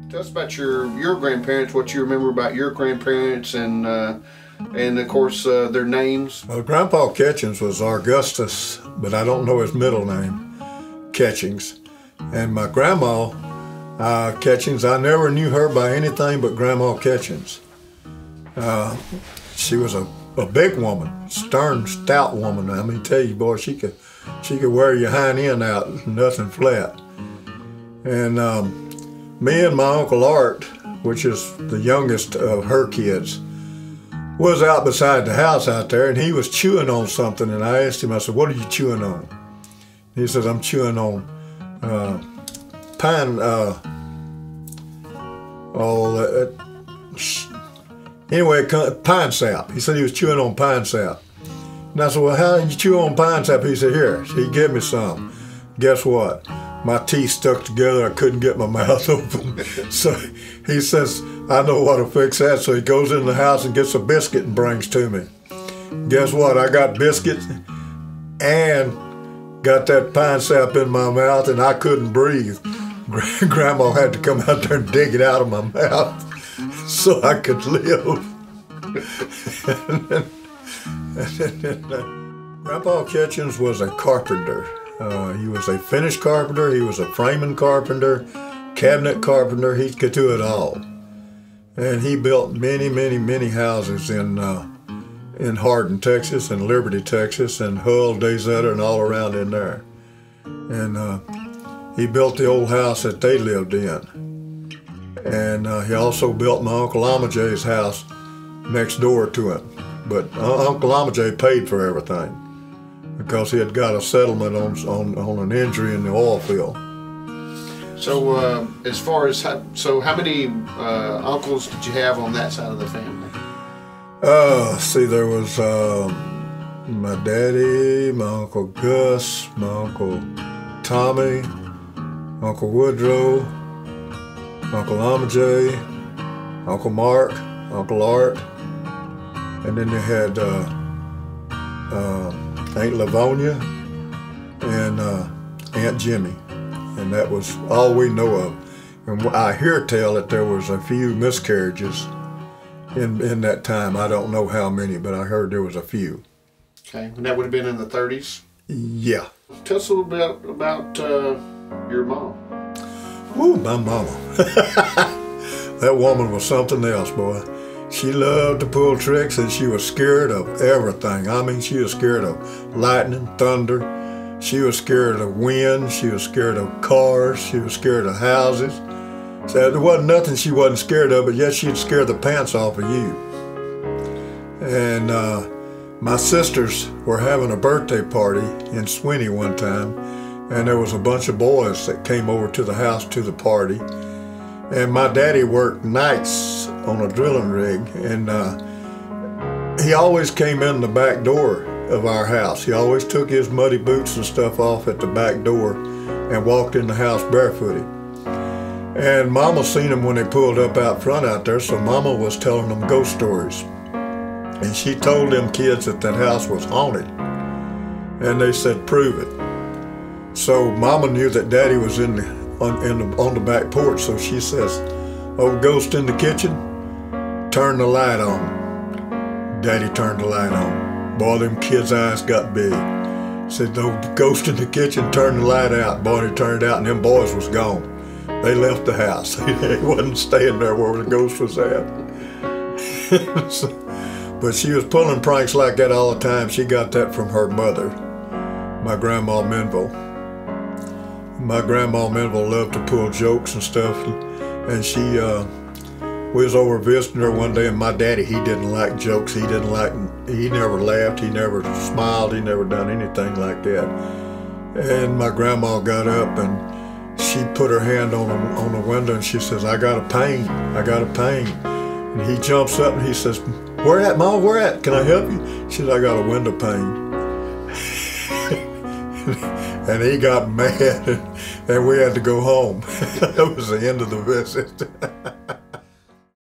Tell us about your grandparents, what you remember about your grandparents, and of course their names. Well, Grandpa Catchings was Augustus, but I don't know his middle name, Catchings. And my grandma Catchings, I never knew her by anything but Grandma Catchings. She was a big woman, stern, stout woman. I mean, tell you, boy, she could wear your hind end out, nothing flat. And me and my Uncle Art, which is the youngest of her kids, was out beside the house out there, and he was chewing on something, and I asked him, I said, "What are you chewing on?" He says, "I'm chewing on pine, anyway, pine sap." He said he was chewing on pine sap. And I said, "Well, how did you chew on pine sap?" He said, "Here." He gave me some. Guess what? My teeth stuck together. I couldn't get my mouth open. So he says, "I know how to fix that." So he goes in the house and gets a biscuit and brings to me. Guess what? I got biscuits and got that pine sap in my mouth, and I couldn't breathe. Grandma had to come out there and dig it out of my mouth so I could live. Grandpa Catchings was a carpenter. He was a finished carpenter, he was a framing carpenter, cabinet carpenter, he could do it all. And he built many, many, many houses in Hardin, Texas, and Liberty, Texas, and Hull, Dayzetta, and all around in there. And he built the old house that they lived in. And he also built my Uncle Amajay's house next door to him. But Uncle Amajay paid for everything, because he had got a settlement on an injury in the oil field. So as far as, how many uncles did you have on that side of the family? See, there was my daddy, my Uncle Gus, my Uncle Tommy, Uncle Woodrow, Uncle Amajay, Uncle Mark, Uncle Art, and then you had Aunt Livonia and Aunt Jimmy, and that was all we know of. And I hear tell that there was a few miscarriages in that time. I don't know how many, but I heard there was a few. Okay, and that would have been in the 30s? Yeah. Tell us a little bit about your mom. Ooh, my mama. That woman was something else, boy. She loved to pull tricks, and she was scared of everything. I mean, she was scared of lightning, thunder. She was scared of wind. She was scared of cars. She was scared of houses. So there wasn't nothing she wasn't scared of, but yet she'd scare the pants off of you. And my sisters were having a birthday party in Swinney one time, and there was a bunch of boys that came over to the house to the party. And my daddy worked nights on a drilling rig, and he always came in the back door of our house. He always took his muddy boots and stuff off at the back door and walked in the house barefooted. And Mama seen him when they pulled up out front out there, so Mama was telling them ghost stories. And she told them kids that that house was haunted. And they said, "Prove it." So Mama knew that Daddy was on the back porch, so she says, "Oh, ghost in the kitchen, turn the light on." Daddy turned the light on. Boy, them kids' eyes got big. Said, "Oh, ghost in the kitchen, turn the light out." Boy, they turned out, and them boys was gone. They left the house. They wasn't staying there where the ghost was at. But she was pulling pranks like that all the time. She got that from her mother, my Grandma Menville. My Grandma Menville loved to pull jokes and stuff, and we was over visiting her one day, and my daddy, he didn't like jokes. He never laughed, he never smiled, he never done anything like that. And my grandma got up and she put her hand on the window and she says, "I got a pain, I got a pain." And he jumps up and he says, "Where at, Ma, where at? Can I help you?" She said, "I got a window pane." And he got mad, and we had to go home. That was the end of the visit.